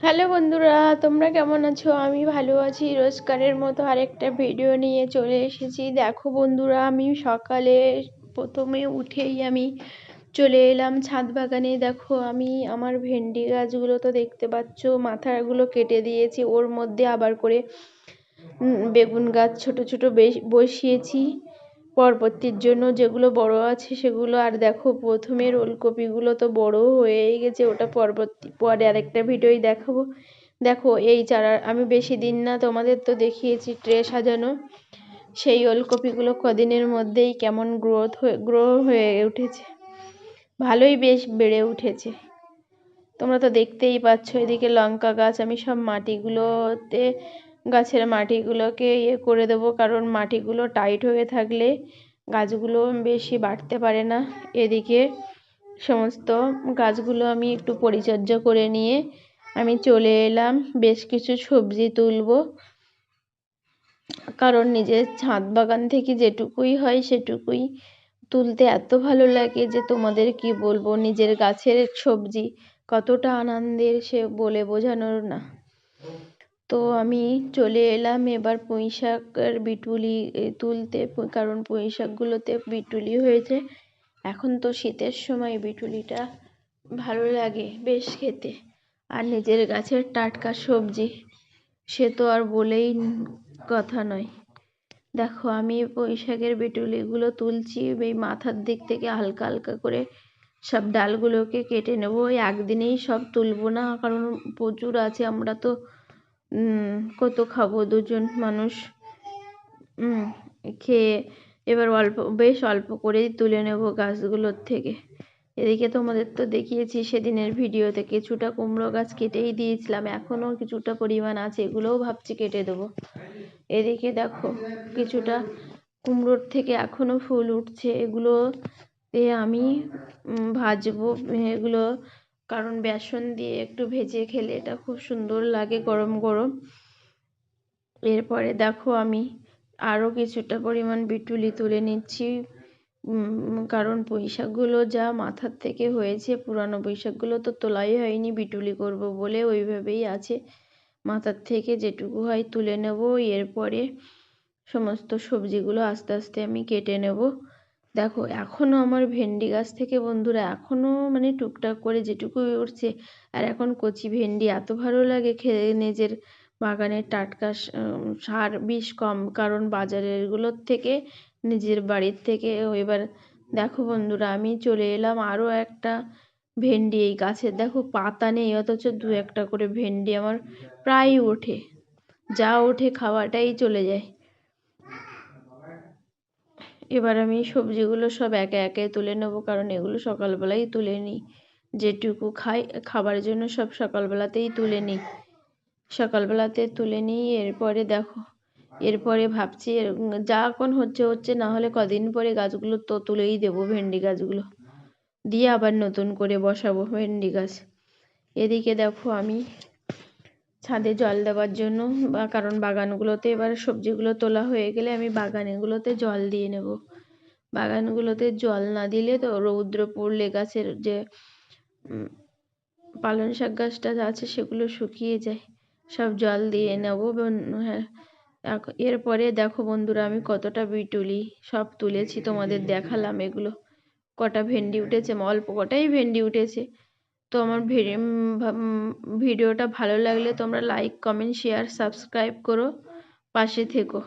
Hello বন্ধুরা, তোমরা কেমন আছো? আমি ভালো আছি। রোজকারের মতো আরেকটা ভিডিও নিয়ে চলে এসেছি। দেখো বন্ধুরা, আমি সকালে প্রথমে উঠেই আমি চলে এলাম ছাদ বাগানে। দেখো আমি আমার ভেন্ডি গাছগুলো তো দেখতে পাচ্ছ, মাথাগুলো কেটে দিয়েছি, ওর মধ্যে আবার করে বেগুন গাছ ছোট ছোট বসিয়েছি পরবর্তীর জন্য। যেগুলো বড় আছে সেগুলো, আর দেখো প্রথমে ওলকপিগুলো তো বড় হয়ে গেছে, ওটা পরে আরেকটা ভিডিওই দেখাবো। দেখো এই চারা আমি বেশি দিন না, তোমাদের তো দেখিয়েছি ট্রে সাজানো, সেই ওলকপিগুলো কদিনের মধ্যেই কেমন গ্রো হয়ে উঠেছে, ভালোই বেশ বেড়ে উঠেছে। তোমরা তো দেখতেই পাচ্ছ। এদিকে লঙ্কা গাছ আমি সব মাটিগুলোতে, গাছের মাটিগুলোকে করে দেবো, কারণ মাটিগুলো টাইট হয়ে থাকলে গাছগুলো বেশি বাড়তে পারে না। এদিকে সমস্ত গাছগুলো আমি একটু পরিচর্যা করে নিয়ে আমি চলে এলাম বেশ কিছু সবজি তুলবো, কারণ নিজের ছাদ বাগান থেকে যেটুকুই হয় সেটুকুই তুলতে এত ভালো লাগে যে তোমাদের কি বলবো। নিজের গাছের সবজি কতটা আনন্দের সে বলে বোঝানোর না। তো আমি চলে এলাম এবার পুঁই শাক আর বিটুলি তুলতে, কারণ পুঁই শাকগুলোতে বিটুলি হয়েছে। এখন তো শীতের সময় বিটুলিটা ভালো লাগে বেশ খেতে, আর নিজের গাছের টাটকা সবজি সে তো আর বলেই কথা নয়। দেখো আমি পুঁই শাকের বিটুলিগুলো তুলছি, এই মাথার দিক থেকে হালকা হালকা করে সব ডালগুলোকে কেটে নেব। ওই একদিনেই সব তুলবো না, কারণ প্রচুর আছে, আমরা তো কত খাবো, দুজন মানুষ খেয়ে। এবার বেশ অল্প করেই তুলে নেব গাছগুলোর থেকে। এদিকে তোমাদের তো দেখিয়েছি সেদিনের ভিডিওতে, কিছুটা কুমড়ো গাছ কেটেই দিয়েছিলাম, এখনও কিছুটা পরিমাণ আছে, এগুলোও ভাবছি কেটে দেবো। এদিকে দেখো কিছুটা কুমড়োর থেকে এখনও ফুল উঠছে, এগুলোতে আমি ভাজবো এগুলো, কারণ বেসন দিয়ে একটু ভেজে খেলে এটা খুব সুন্দর লাগে গরম গরম। এরপরে দেখো আমি আরও কিছুটা পরিমাণ বিটুলি তুলে নিচ্ছি, কারণ পুঁইশাকগুলো যা মাথার থেকে হয়েছে, পুরানো পুঁইশাকগুলো তো তোলাই হয়নি, বিটুলি করব বলে ওইভাবেই আছে। মাথার থেকে যেটুকু হয় তুলে নেব। এরপরে সমস্ত সবজিগুলো আস্তে আস্তে আমি কেটে নেব। দেখো এখনও আমার ভেন্ডি গাছ থেকে বন্ধুরা এখনও মানে টুকটাক করে যেটুকু উঠছে। আর এখন কচি ভেন্ডি এত ভালো লাগে খেয়ে, নিজের বাগানের টাটকা সার বিষ কম, কারণ বাজারেরগুলোর থেকে নিজের বাড়ির থেকে। এবার দেখো বন্ধুরা আমি চলে এলাম আরও একটা ভেন্ডি, এই গাছের দেখো পাতা নেই, অথচ দু একটা করে ভেন্ডি আমার প্রায় ওঠে, যা ওঠে খাওয়াটাই চলে যায়। এবার আমি সবজিগুলো সব একে একে তুলে নেব, কারণ এগুলো সকালবেলাই তুলে নিই, যেটুকু খাই খাবার জন্য সব সকালবেলাতেই তুলে নিই, সকালবেলাতে তুলে নিই। এরপরে দেখো এরপরে ভাবছি যা এখন হচ্ছে হচ্ছে, না হলে কদিন পরে গাছগুলো তো তুলেই দেবো, ভেন্ডি গাছগুলো দিয়ে আবার নতুন করে বসাবো ভেন্ডি গাছ। এদিকে দেখো আমি ছাদে জল দেওয়ার জন্য, কারণ বাগানগুলোতে এবার সবজিগুলো তোলা হয়ে গেলে আমি বাগানগুলোতে জল দিয়ে নেব। বাগানগুলোতে জল না দিলে তো রৌদ্র পড়লে গাছের যে পালং শাক গাছটা আছে সেগুলো শুকিয়ে যায়, সব জল দিয়ে নেব। হ্যাঁ, এরপরে দেখো বন্ধুরা আমি কতটা বিটুলি সব তুলেছি, তোমাদের দেখালাম এগুলো। কটা ভেন্ডি উঠেছে, অল্প কটাই ভেন্ডি উঠেছে। তো আমার ভিডিওটা ভালো লাগলে তোমরা লাইক কমেন্ট শেয়ার সাবস্ক্রাইব করো, পাশে থেকো।